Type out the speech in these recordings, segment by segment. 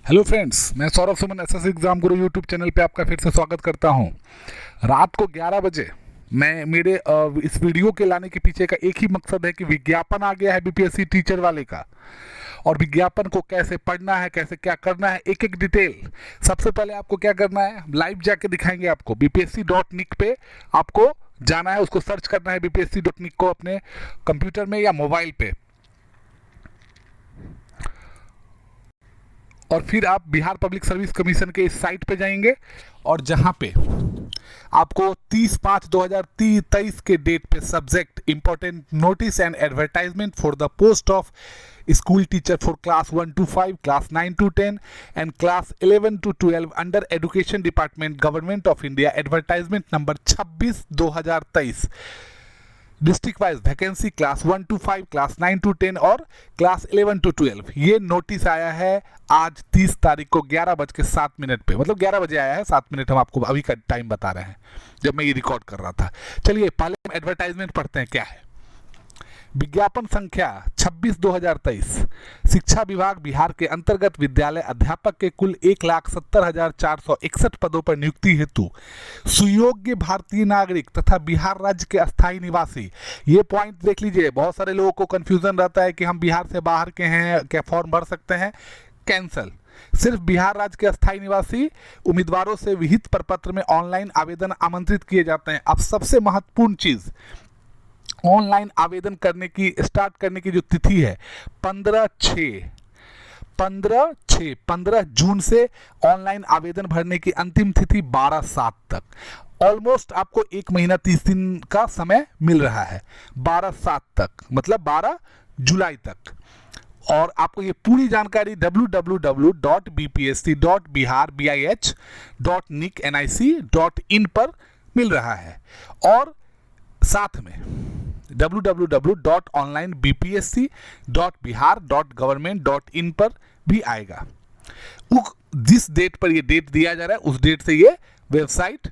Hello friends, मैं Saurabh Suman SSC exam गुरु YouTube channel पे आपका फिर से स्वागत करता हूं। रात को 11 बजे मैं मेरे इस वीडियो के लाने के पीछे का एक ही मकसद है कि विज्ञापन आ गया है बीपीएससी टीचर वाले का, और विज्ञापन को कैसे पढ़ना है, कैसे क्या करना है, एक एक डिटेल। सबसे पहले आपको क्या करना है, लाइव जाके दिखाएंगे आपको। bpsc.nic पे आपको जाना है, उसको सर्च करना है bpsc.nic को अपने कंप्यूटर में या मोबाइल पे, और फिर आप बिहार पब्लिक सर्विस कमीशन के इस साइट पे जाएंगे, और जहां पे आपको 30/5/2023 के डेट पे subject important notice and advertisement for the post of school teacher for class 1 to 5, class 9 to 10 and class 11 to 12 under education department government of India, advertisement number 26/2023, district wise vacancy class 1 to 5, class 9 to 10 और class 11 to 12। ये notice आया है आज 30 तारीख को 11:07 पे, मतलब 11 बजे आया है, 7 मिनट हम आपको अभी का टाइम बता रहे हैं जब मैं ये रिकॉर्ड कर रहा था। चलिए पहले हम एडवर्टाइजमेंट पढ़ते हैं क्या है। विज्ञापन संख्या 26/2023, शिक्षा विभाग बिहार के अंतर्गत विद्यालय अध्यापक के कुल 1,70,461 पदों पर नियुक्ति हेतु सुयोग्य भारतीय नागरिक तथा बिहार राज्य के अस्थायी निवासी। ये पॉइंट देख लीजिए, बहुत सारे लोगों को कंफ्यूजन रहता है कि हम बिहार से बाहर के हैं, क्या फॉर्म भर सकते हैं। कैंसल, सिर्फ बिहार राज्य के अस्थायी निवासी उम्मीदवारों से विहित प्रपत्र में ऑनलाइन आवेदन आमंत्रित किए जाते हैं। अब सबसे महत्वपूर्ण चीज, ऑनलाइन आवेदन करने की स्टार्ट करने की जो तिथि है 15 जून से ऑनलाइन आवेदन भरने की अंतिम तिथि 12/7 तक। ऑलमोस्ट आपको 1 महीना 30 दिन का समय मिल रहा है, 12/7 तक मतलब 12 जुलाई तक। और आपको ये पूरी जानकारी www.bpsc.bih.nic पर मिल रहा है, और साथ में www.onlinebpsc.bihar.government.in पर भी आएगा। जिस डेट पर ये डेट दिया जा रहा है उस डेट से ये वेबसाइट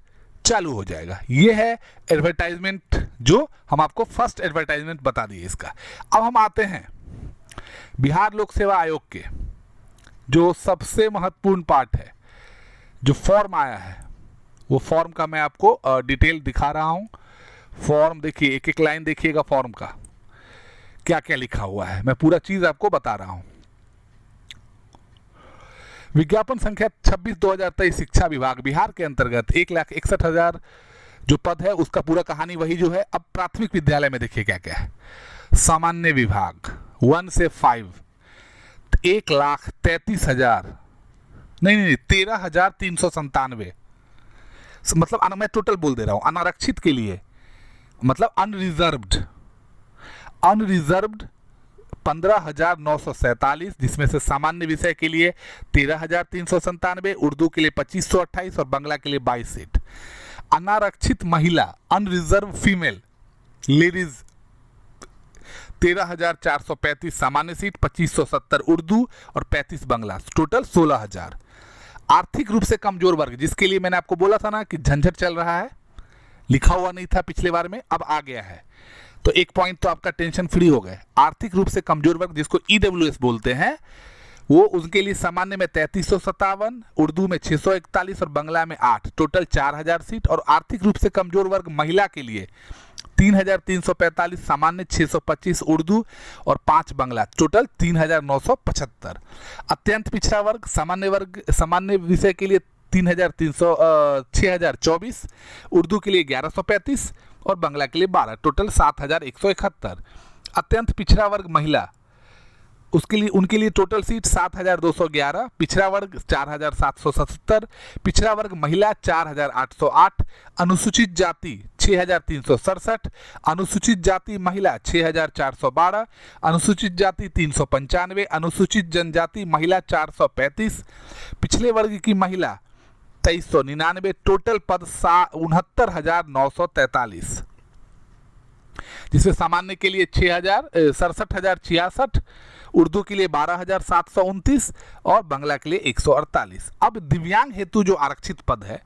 चालू हो जाएगा। ये है एडवर्टाइजमेंट जो हम आपको फर्स्ट एडवर्टाइजमेंट बता दिए इसका। अब हम आते हैं बिहार लोक सेवा आयोग के जो सबसे महत्वपूर्ण पार्ट है, जो फॉर्म आया है। वो फॉर्म का मैं आपको डिटेल दिखा रहा हूं। फॉर्म देखिए, एक एक लाइन देखिएगा फॉर्म का क्या क्या लिखा हुआ है, मैं पूरा चीज आपको बता रहा हूं। विज्ञापन संख्या 26/2023, शिक्षा विभाग बिहार के अंतर्गत 1,61,000 जो पद है उसका पूरा कहानी वही जो है। अब प्राथमिक विद्यालय में देखिए क्या क्या है। सामान्य विभाग 1 से 5 1,33,000 नहीं 13,397, मतलब मैं टोटल बोल दे रहा हूं। अनारक्षित के लिए मतलब अनरिजर्व्ड 15,947, जिसमें से सामान्य विषय के लिए 13,397, उर्दू के लिए 2,528 और बांग्ला के लिए 22 सीट। अनारक्षित महिला अनरिजर्व फीमेल लेडीज 13,435 सामान्य सीट, 2,570 उर्दू और 35 बांग्ला, टोटल 16,000। आर्थिक रूप से कमजोर वर्ग, जिसके लिए मैंने आपको बोला था ना कि झंझट चल रहा है, लिखा हुआ नहीं था पिछले बार में, अब आ गया है, तो एक पॉइंट तो आपका टेंशन फ्री हो गए। आर्थिक रूप से कमजोर वर्ग जिसको ईडब्ल्यूएस बोलते हैं, वो उनके लिए सामान्य में 3,357, उर्दू में 641 और बांग्ला में 8, टोटल 4,000 सीट। और आर्थिक रूप से कमजोर वर्ग महिला के लिए 3,345 सामान्य, 625 उर्दू और 5 बांग्ला, टोटल 3,975। अत्यंत पिछड़ा वर्ग सामान्य विषय के लिए 6,024, उर्दू के लिए 1,135 और बांग्ला के लिए 12, टोटल 7,171। अत्यंत पिछड़ा वर्ग महिला, उसके लिए उनके लिए टोटल सीट 7,211, पिछड़ा वर्ग 4,777, पिछड़ा वर्ग महिला 4,808, अनुसूचित जाति 6,367, अनुसूचित जाति महिला 6,412, अनुसूचित जाति 395, अनुसूचित जनजाति महिला 435, पिछले वर्ग की महिला 2,399, टोटल पद 69,943, जिसमें सामान्य के लिए 67,066, उर्दू के लिए 12,729 और बांग्ला के लिए 148। अब दिव्यांग हेतु जो आरक्षित पद है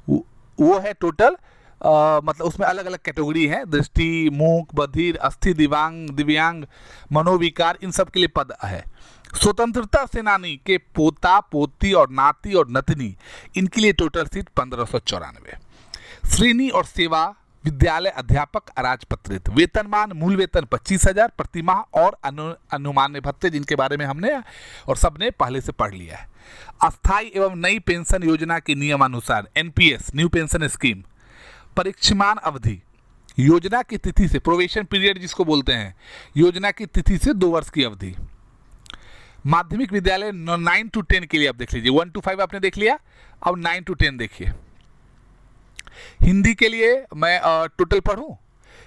वो है टोटल मतलब उसमें अलग अलग कैटेगरी है, दृष्टि, मूक, बधिर, अस्थि दिव्यांग, मनोविकार, इन सब के लिए पद है। स्वतंत्रता सेनानी के पोता पोती और नाती और नतनी, इनके लिए टोटल सीट 1594। श्रेणी और सेवा विद्यालय अध्यापक अराजपत्रित, वेतनमान मूल वेतन 25,000 प्रतिमाह और अनुमान्य भत्ते, जिनके बारे में हमने और सबने पहले से पढ़ लिया है। अस्थायी एवं नई पेंशन योजना के नियमानुसार एनपीएस न्यू पेंशन स्कीम, परीक्षमान अवधि योजना की तिथि से, प्रोबेशन पीरियड जिसको बोलते हैं, योजना की तिथि से 2 वर्ष की अवधि। माध्यमिक विद्यालय 9 to 10 के लिए आप देख लीजिए, 1 to 5 आपने देख लिया, अब 9 to 10 देखिए। हिंदी के लिए मैं टोटल पढ़ूं,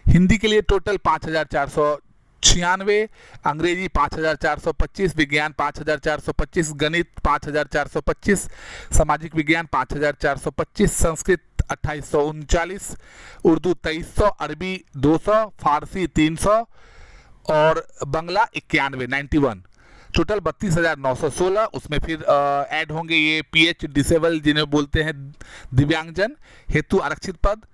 हिंदी के लिए टोटल 5,496, अंग्रेजी 5,425, विज्ञान 5,425, गणित 5,425, सामाजिक विज्ञान 5,425, संस्कृत 2,839, उर्दू 2,300, अरबी 200, फारसी 300 और बंगला 91 टोटल 32,916। उसमें फिर ऐड होंगे ये पीएच डिसेबल जिन्हें बोलते हैं दिव्यांगजन हेतु आरक्षित पद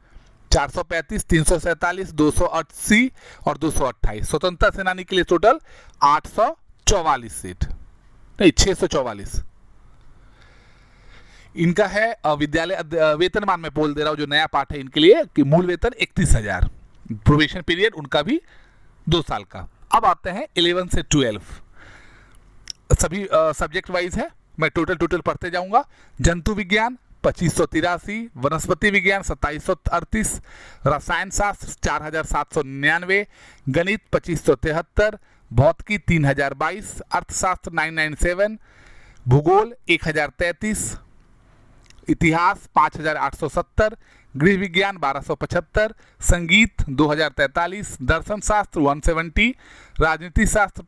435, 347, 280 और 228। स्वतंत्रता सेनानी के लिए टोटल 844 सीट, नहीं 644 इनका है। विद्यालय वेतनमान में बोल दे रहा हूं, जो नया पाठ है इनके लिए कि मूल वेतन 31,000, प्रोबेशन पीरियड उनका भी 2 साल का। अब आते हैं 11 से 12, सभी सब्जेक्ट वाइज है, मैं टोटल पढ़ते जाऊंगा। जंतु विज्ञान 2583, वनस्पति विज्ञान 2738, रसायन शास्त्र 4799, गणित 2573, भौतिकी 3022, अर्थशास्त्र 997, भूगोल 1033, इतिहास 5870, गृह विज्ञान 1275, संगीत 2043, दर्शन शास्त्र 170, राजनीति शास्त्र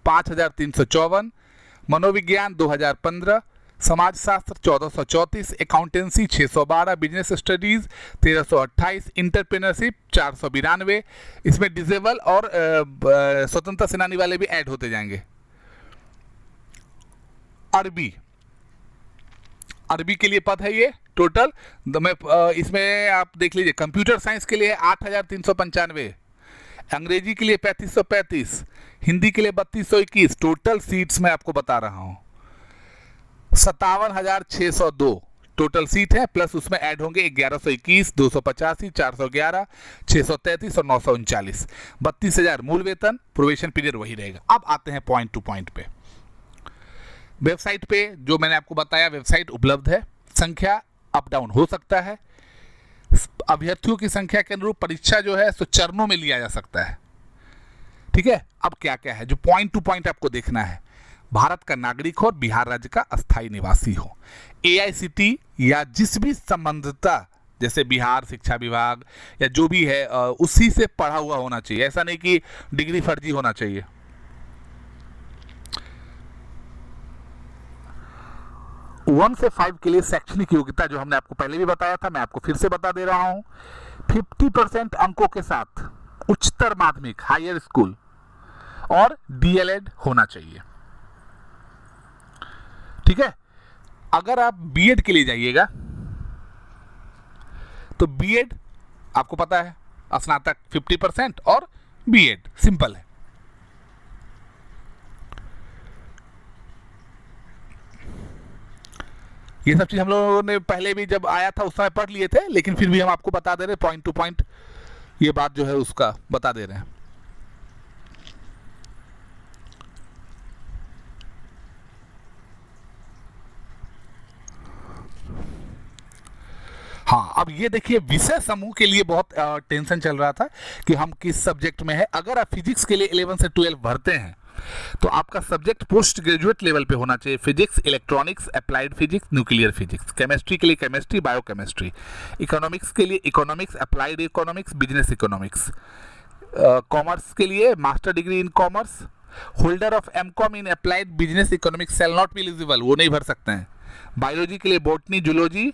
5354, मनोविज्ञान 2015, समाज शास्त्र 1434, अकाउंटेंसी 612, बिजनेस स्टडीज 1328, इंटरप्रेन्योरशिप 492। इसमें डिसेबल और स्वतंत्रता सेनानी वाले भी ऐड होते जाएंगे। अरबी के लिए पद है ये टोटल, मैं इसमें आप देख लीजिए। कंप्यूटर साइंस के लिए 8,395, अंग्रेजी के लिए 3535, हिंदी के लिए 3221। टोटल सीट्स मैं आपको बता रहा हूं 57,602 टोटल सीट है, प्लस उसमें ऐड होंगे 1121, 285, 411, 633 और 939। 32,000 मूल वेतन, प्रोबेशन पीरियड वही रहेगा। अब आते हैं पॉइंट टू पॉइंट पे। वेबसाइट पे जो मैंने आपको बताया, वेबसाइट उपलब्ध है, संख्या अप डाउन हो सकता है, अभ्यर्थियों की संख्या के अनुरूप परीक्षा जो है सो चरणों में लिया जा सकता है। ठीक है, अब क्या क्या है जो पॉइंट टू पॉइंट आपको देखना है। भारत का नागरिक हो और बिहार राज्य का अस्थायी निवासी हो, एआईसीटी या जिस भी संबंधितता जैसे बिहार शिक्षा विभाग या जो भी है उसी से पढ़ा हुआ होना चाहिए, ऐसा नहीं कि डिग्री फर्जी होना चाहिए। वन से 5 के लिए शैक्षणिक योग्यता जो हमने आपको पहले भी बताया था, मैं आपको फिर से बता दे रहा हूं, 50% अंकों के साथ उच्चतर माध्यमिक हायर स्कूल और डीएलएड होना चाहिए। ठीक है, अगर आप बीएड के लिए जाइएगा तो बीएड आपको पता है स्नातक 50% और बीएड सिंपल है। ये सब चीज हम लोगों ने पहले भी जब आया था उस समय पढ़ लिए थे, लेकिन फिर भी हम आपको बता दे रहे पॉइंट टू पॉइंट, ये बात जो है उसका बता दे रहे हैं। हाँ, अब ये देखिए विषय समूह के लिए बहुत टेंशन चल रहा था कि हम किस सब्जेक्ट में है। अगर आप फिजिक्स के लिए 11 से 12 भरते हैं तो आपका सब्जेक्ट पोस्ट ग्रेजुएट लेवल पे होना चाहिए, physics, electronics, applied physics, nuclear physics. Chemistry के लिए केमिस्ट्री, बायोकेमिस्ट्री। इकोनॉमिक्स के लिए economics, applied economics, business economics. Commerce के लिए master degree in commerce. Holder of MCom in applied business economics shall not be eligible, वो नहीं भर सकते हैं। बायोलॉजी के लिए बॉटनी, जूलॉजी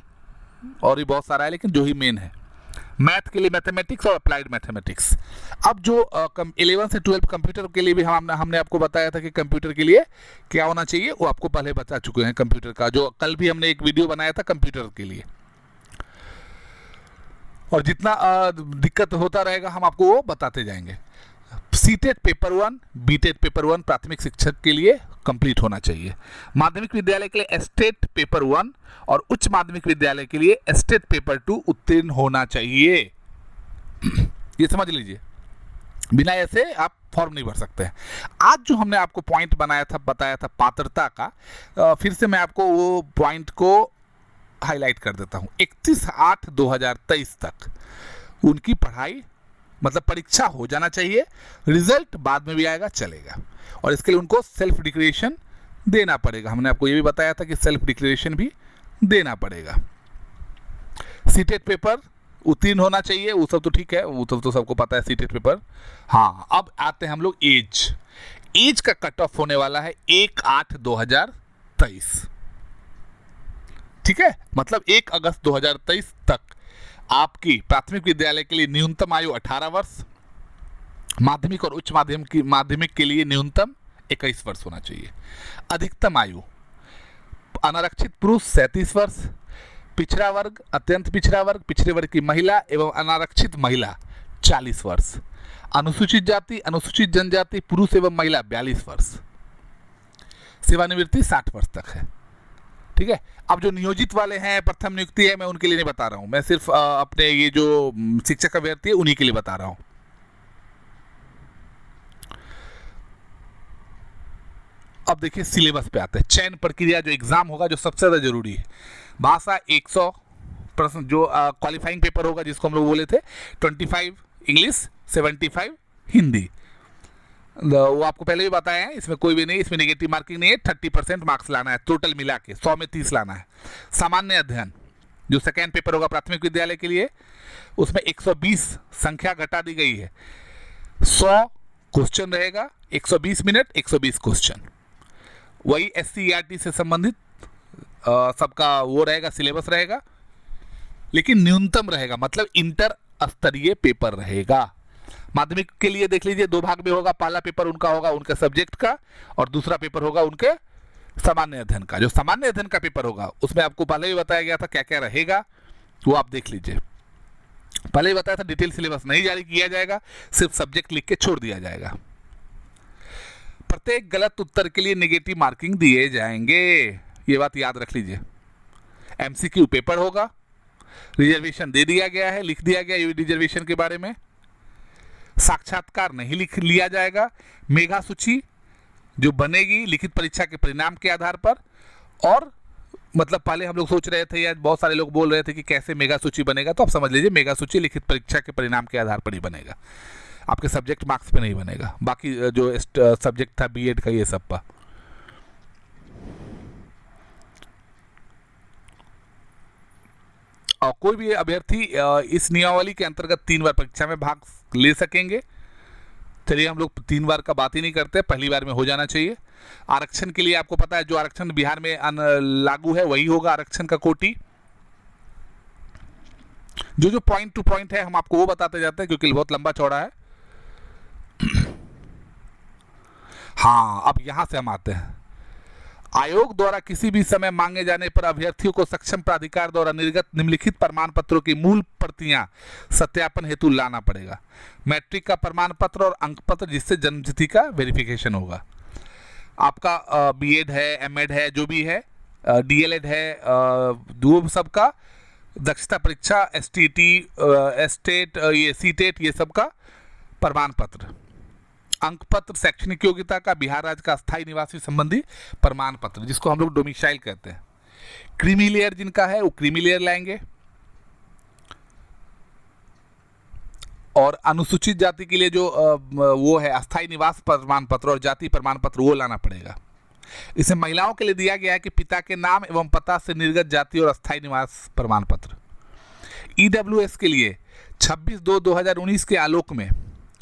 और भी बहुत सारा है, लेकिन जो ही मेन है। मैथ के लिए मैथमेटिक्स और अप्लाइड मैथमेटिक्स। अब जो 11 से 12 कंप्यूटर के लिए भी हमने आपको बताया था कि कंप्यूटर के लिए क्या होना चाहिए, वो आपको पहले बता चुके हैं। कंप्यूटर का जो कल भी हमने एक वीडियो बनाया था कंप्यूटर के लिए, और जितना दिक्कत होता रहेगा हम आपको वो बताते जाएंगे। सीटेट पेपर 1, बीटेट पेपर 1 प्राथमिक शिक्षक के लिए कंप्लीट होना चाहिए। माध्यमिक विद्यालय के लिए स्टेट पेपर 1 और उच्च माध्यमिक विद्यालय के लिए स्टेट पेपर 2 उत्तीर्ण होना चाहिए। ये समझ लीजिए, बिना ऐसे आप फॉर्म नहीं भर सकते हैं। आज जो हमने आपको पॉइंट बताया था पात्रता का, फिर से मैं आपको वो पॉइंट को हाईलाइट कर देता हूं। 31/8/2023 तक उनकी पढ़ाई मतलब परीक्षा हो जाना चाहिए, रिजल्ट बाद में भी आएगा चलेगा, और इसके लिए उनको सेल्फ डिक्लेरेशन देना पड़ेगा। हमने आपको ये भी बताया था कि सेल्फ डिक्लेरेशन भी देना पड़ेगा। सीटेट पेपर उत्तीर्ण होना चाहिए, वो सब तो ठीक है, वो सब तो सबको पता है सीटेट पेपर। हाँ, अब आते हैं हम लोग एज का कट ऑफ होने वाला है 1/8/2023, ठीक है। मतलब 1 अगस्त 2023 तक आपकी प्राथमिक विद्यालय के लिए न्यूनतम आयु 18 वर्ष, माध्यमिक और उच्च माध्यमिक के लिए न्यूनतम 21 वर्ष होना चाहिए। अधिकतम आयु अनारक्षित पुरुष 37 वर्ष, पिछड़ा वर्ग, अत्यंत पिछड़ा वर्ग, पिछड़े वर्ग की महिला एवं अनारक्षित महिला 40 वर्ष, अनुसूचित जाति, अनुसूचित जनजाति पुरुष एवं महिला 42 वर्ष, सेवानिवृत्ति 60 वर्ष तक है, ठीक है। अब जो नियोजित वाले हैं, प्रथम नियुक्ति है, मैं उनके लिए नहीं बता रहा हूं, मैं सिर्फ अपने ये जो शिक्षक अभ्यर्थी है उन्हीं के लिए बता रहा हूं। अब देखिए सिलेबस पे आते हैं। चयन प्रक्रिया जो एग्जाम होगा, जो सबसे ज्यादा जरूरी है, भाषा 100 प्रश्न, जो क्वालिफाइंग पेपर होगा जिसको हम लोग बोले थे 25 इंग्लिश, 75 हिंदी, वो आपको पहले भी बताया है, इसमें कोई भी नहीं, इसमें नेगेटिव मार्किंग नहीं है। 30% मार्क्स लाना है टोटल मिला के, 100 में 30 लाना है। सामान्य अध्ययन जो सेकेंड पेपर होगा प्राथमिक विद्यालय के लिए, उसमें 120 संख्या घटा दी गई है, 100 क्वेश्चन रहेगा, 120 मिनट, 120 क्वेश्चन। वही SCERT से संबंधित सबका वो रहेगा, सिलेबस रहेगा, लेकिन न्यूनतम रहेगा, मतलब इंटर स्तरीय पेपर रहेगा। माध्यमिक के लिए देख लीजिए 2 भाग में होगा, पहला पेपर उनका होगा उनके सब्जेक्ट का, और दूसरा पेपर होगा उनके सामान्य अध्ययन का। जो सामान्य अध्ययन का पेपर होगा उसमें आपको पहले ही बताया गया था क्या क्या रहेगा, वो आप देख लीजिए। पहले ही बताया था डिटेल सिलेबस नहीं जारी किया जाएगा, सिर्फ सब्जेक्ट लिख के छोड़ दिया जाएगा। प्रत्येक गलत उत्तर के लिए नेगेटिव मार्किंग दिए जाएंगे, ये बात याद रख लीजिए। MCQ पेपर होगा, रिजर्वेशन दे दिया गया है, लिख दिया गया रिजर्वेशन के बारे में। साक्षात्कार नहीं लिख लिया जाएगा। मेगा सूची जो बनेगी लिखित परीक्षा के परिणाम के आधार पर, और मतलब पहले हम लोग सोच रहे थे या बहुत सारे लोग बोल रहे थे कि कैसे मेगा सूची बनेगा, तो आप समझ लीजिए मेगा सूची लिखित परीक्षा के परिणाम के आधार पर ही बनेगा, आपके सब्जेक्ट मार्क्स पे नहीं बनेगा। बाकी जो सब्जेक्ट था B.Ed का, ये सब पर। और कोई भी अभ्यर्थी इस नियमावली के अंतर्गत 3 बार परीक्षा में भाग ले सकेंगे। चलिए हम लोग 3 बार का बात ही नहीं करते, पहली बार में हो जाना चाहिए। आरक्षण के लिए आपको पता है जो आरक्षण बिहार में लागू है वही होगा आरक्षण का कोटि। जो पॉइंट टू पॉइंट है हम आपको वो बताते जाते हैं क्योंकि बहुत लंबा चौड़ा है। हाँ, अब यहां से हम आते हैं। आयोग द्वारा किसी भी समय मांगे जाने पर अभ्यर्थियों को सक्षम प्राधिकार द्वारा निर्गत निम्नलिखित प्रमाण पत्रों की मूल प्रतियां सत्यापन हेतु लाना पड़ेगा। मैट्रिक का प्रमाण पत्र और अंक पत्र जिससे जन्मतिथि का वेरिफिकेशन होगा। आपका B.Ed है, M.Ed है, जो भी है, D.LED है, वो सबका दक्षता परीक्षा, STT, स्टेट, ये सीटेट, ये सब का प्रमाण पत्र। अंक पत्र शैक्षणिक योग्यता का, बिहार राज्य का स्थायी निवासी संबंधी प्रमाण पत्र जिसको हम लोग डोमिसाइल कहते हैं। क्रीमी लेयर जिनका है वो क्रीमी लेयर लाएंगे, और अनुसूचित जाति के लिए जो वो है अस्थायी निवास प्रमाण पत्र और जाति प्रमाण पत्र वो लाना पड़ेगा। इसे महिलाओं के लिए दिया गया है कि पिता के नाम एवं पता से निर्गत जाति और अस्थायी निवास प्रमाण पत्र। EWS के लिए 26/2/2019 के आलोक में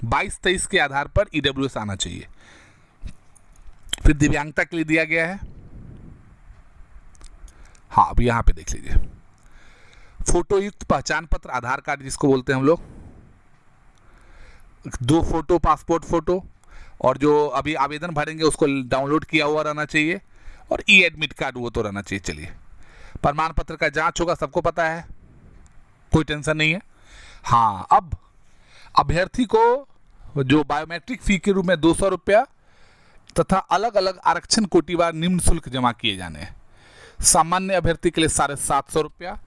22-23 के आधार पर EWS आना चाहिए। फिर दिव्यांगता के लिए दिया गया है, हाँ अब यहां पे देख लीजिए, फोटो युक्त पहचान पत्र, आधार कार्ड जिसको बोलते हैं हम लोग, 2 फोटो, पासपोर्ट फोटो, और जो अभी आवेदन भरेंगे उसको डाउनलोड किया हुआ रहना चाहिए, और एडमिट कार्ड वो तो रहना चाहिए। चलिए, प्रमाण पत्र का जांच होगा, सबको पता है, कोई टेंशन नहीं है। हाँ, अब अभ्यर्थी को जो बायोमेट्रिक फी के रूप में 200 रुपया तथा अलग अलग आरक्षण कोटिवार निम्न शुल्क जमा किए जाने हैं। सामान्य अभ्यर्थी के लिए 750 रुपया,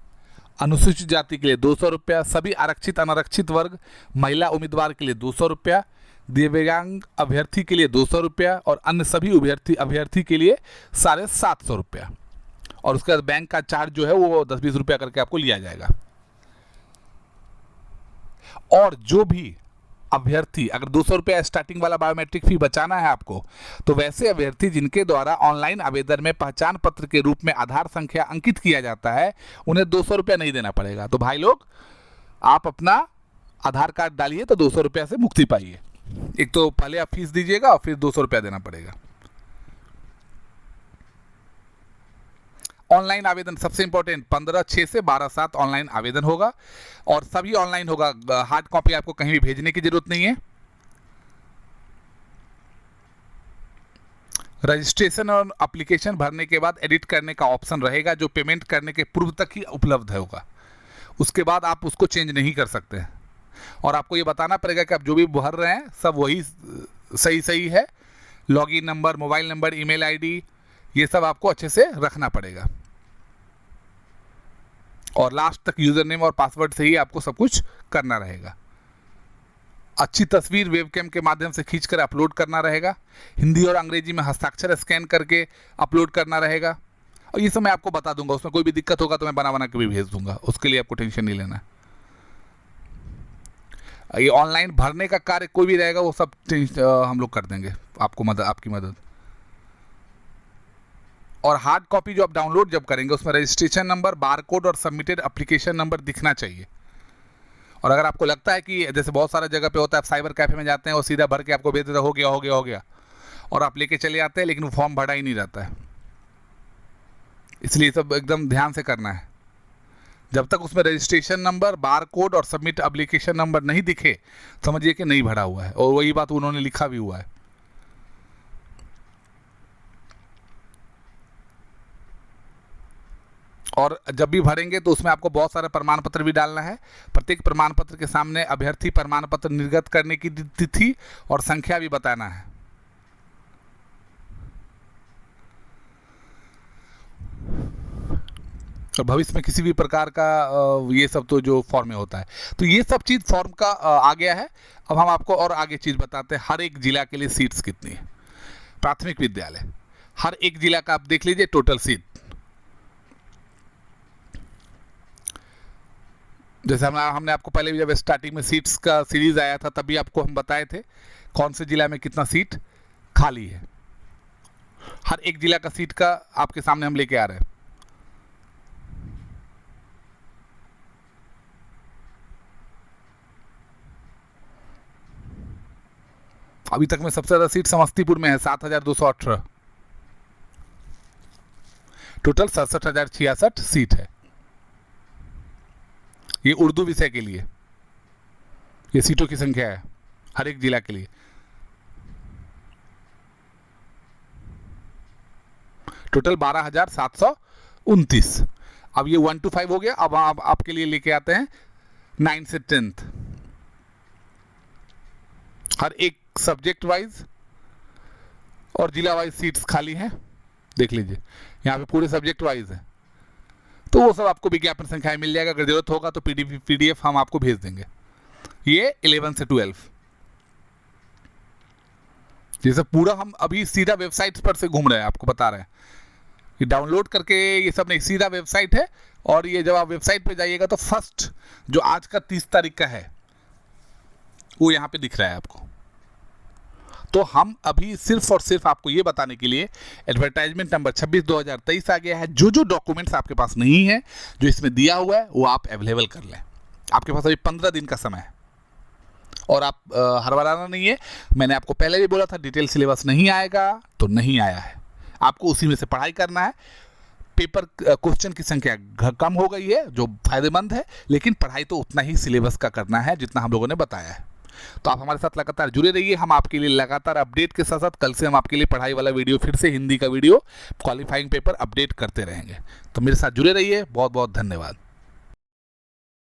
अनुसूचित जाति के लिए 200 रुपया, सभी आरक्षित अनारक्षित वर्ग महिला उम्मीदवार के लिए 200 रुपया, दिव्यांग अभ्यर्थी के लिए 200 रुपया और अन्य सभी अभ्यर्थी के लिए 750 रुपया। और उसके बाद बैंक का चार्ज जो है वो 10-20 रुपया करके आपको लिया जाएगा। और जो भी अभ्यर्थी अगर 200 रुपया स्टार्टिंग वाला बायोमेट्रिक फी बचाना है आपको, तो वैसे अभ्यर्थी जिनके द्वारा ऑनलाइन आवेदन में पहचान पत्र के रूप में आधार संख्या अंकित किया जाता है, उन्हें 200 रुपया नहीं देना पड़ेगा। तो भाई लोग, आप अपना आधार कार्ड डालिए तो 200 रुपया से मुक्ति पाइए। एक तो पहले आप फीस दीजिएगा और फिर 200 रुपया देना पड़ेगा। ऑनलाइन आवेदन सबसे इंपॉर्टेंट 15/6 से 12/7 ऑनलाइन आवेदन होगा और सभी ऑनलाइन होगा। हार्ड कॉपी आपको कहीं भी भेजने की जरूरत नहीं है। रजिस्ट्रेशन और एप्लीकेशन भरने के बाद एडिट करने का ऑप्शन रहेगा, जो पेमेंट करने के पूर्व तक ही उपलब्ध होगा। उसके बाद आप उसको चेंज नहीं कर सकते। और आपको ये बताना पड़ेगा कि आप जो भी भर रहे हैं सब वही सही है। Login number, mobile number, email ID, ये सब आपको अच्छे से रखना पड़ेगा। और लास्ट तक यूजर नेम और पासवर्ड से ही आपको सब कुछ करना रहेगा। अच्छी तस्वीर वेबकैम के माध्यम से खींचकर अपलोड करना रहेगा। हिंदी और अंग्रेजी में हस्ताक्षर स्कैन करके अपलोड करना रहेगा। और ये सब मैं आपको बता दूंगा, उसमें कोई भी दिक्कत होगा तो मैं बना के भी भेज दूंगा, उसके लिए आपको टेंशन नहीं लेना। ये ऑनलाइन भरने का कार्य कोई भी रहेगा वो सब हम लोग कर देंगे, आपकी मदद। और हार्ड कॉपी जो आप डाउनलोड जब करेंगे उसमें रजिस्ट्रेशन नंबर, बारकोड और सबमिटेड एप्लीकेशन नंबर दिखना चाहिए। और अगर आपको लगता है कि जैसे बहुत सारा जगह पे होता है, आप साइबर कैफे में जाते हैं और सीधा भर के आपको भेज देता हो गया और आप लेके चले आते हैं, लेकिन वो फॉर्म भरा ही नहीं रहता है। इसलिए सब एकदम ध्यान से करना है। जब तक उसमें रजिस्ट्रेशन नंबर, बारकोड और सबमिट एप्लीकेशन नंबर नहीं दिखे, समझिए कि नहीं भरा हुआ है। और वही बात उन्होंने लिखा भी हुआ है। और जब भी भरेंगे तो उसमें आपको बहुत सारे प्रमाण पत्र भी डालना है। प्रत्येक प्रमाण पत्र के सामने अभ्यर्थी प्रमाण पत्र निर्गत करने की तिथि और संख्या भी बताना है। और भविष्य में किसी भी प्रकार का ये सब तो जो फॉर्म में होता है, तो ये सब चीज़ फॉर्म का आ गया है। अब हम आपको और आगे चीज़ बताते हैं। हर एक जिला के लिए सीट्स कितनी है। प्राथमिक विद्यालय, हर एक जिला का आप देख लीजिए टोटल सीट। जैसे हमने आपको पहले भी जब स्टार्टिंग में सीट्स का सीरीज आया था, तभी आपको हम बताए थे कौन से जिला में कितना सीट खाली है। हर एक जिला का सीट का आपके सामने हम लेके आ रहे हैं। अभी तक में सबसे ज़्यादा सीट समस्तीपुर में है, 7,218। टोटल 67,066 सीट है। ये उर्दू विषय के लिए ये सीटों की संख्या है हर एक जिला के लिए। टोटल 12,729। अब ये 1 to 5 हो गया। अब आपके लिए लेके आते हैं 9 से 10th, हर एक सब्जेक्ट वाइज और जिला वाइज सीट्स खाली हैं। देख लीजिए यहाँ पे पूरे सब्जेक्ट वाइज है, तो वो सब आपको विज्ञापन संख्याएं मिल जाएगा। अगर जरूरत होगा तो पीडीएफ हम आपको भेज देंगे। ये 11 से 12 ये सब पूरा हम अभी सीधा वेबसाइट पर से घूम रहे हैं, आपको बता रहे हैं। ये डाउनलोड करके ये सब नहीं, सीधा वेबसाइट है। और ये जब आप वेबसाइट पे जाइएगा तो फर्स्ट जो आज का 30 तारीख का है वो यहाँ पे दिख रहा है आपको। तो हम अभी सिर्फ और सिर्फ आपको ये बताने के लिए एडवर्टाइजमेंट नंबर 26/2023 आ गया है। जो जो डॉक्यूमेंट्स आपके पास नहीं है, जो इसमें दिया हुआ है, वो आप अवेलेबल कर लें। आपके पास अभी 15 दिन का समय है और आप हड़बड़ाना नहीं है। मैंने आपको पहले भी बोला था डिटेल सिलेबस नहीं आएगा, तो नहीं आया है। आपको उसी में से पढ़ाई करना है। पेपर क्वेश्चन की संख्या कम हो गई है, जो फायदेमंद है, लेकिन पढ़ाई तो उतना ही सिलेबस का करना है जितना हम लोगों ने बताया है। तो आप हमारे साथ लगातार जुड़े रहिए। हम आपके लिए लगातार अपडेट के साथ साथ कल से हम आपके लिए पढ़ाई वाला वीडियो, फिर से हिंदी का वीडियो, क्वालिफाइंग पेपर अपडेट करते रहेंगे। तो मेरे साथ जुड़े रहिए। बहुत बहुत धन्यवाद।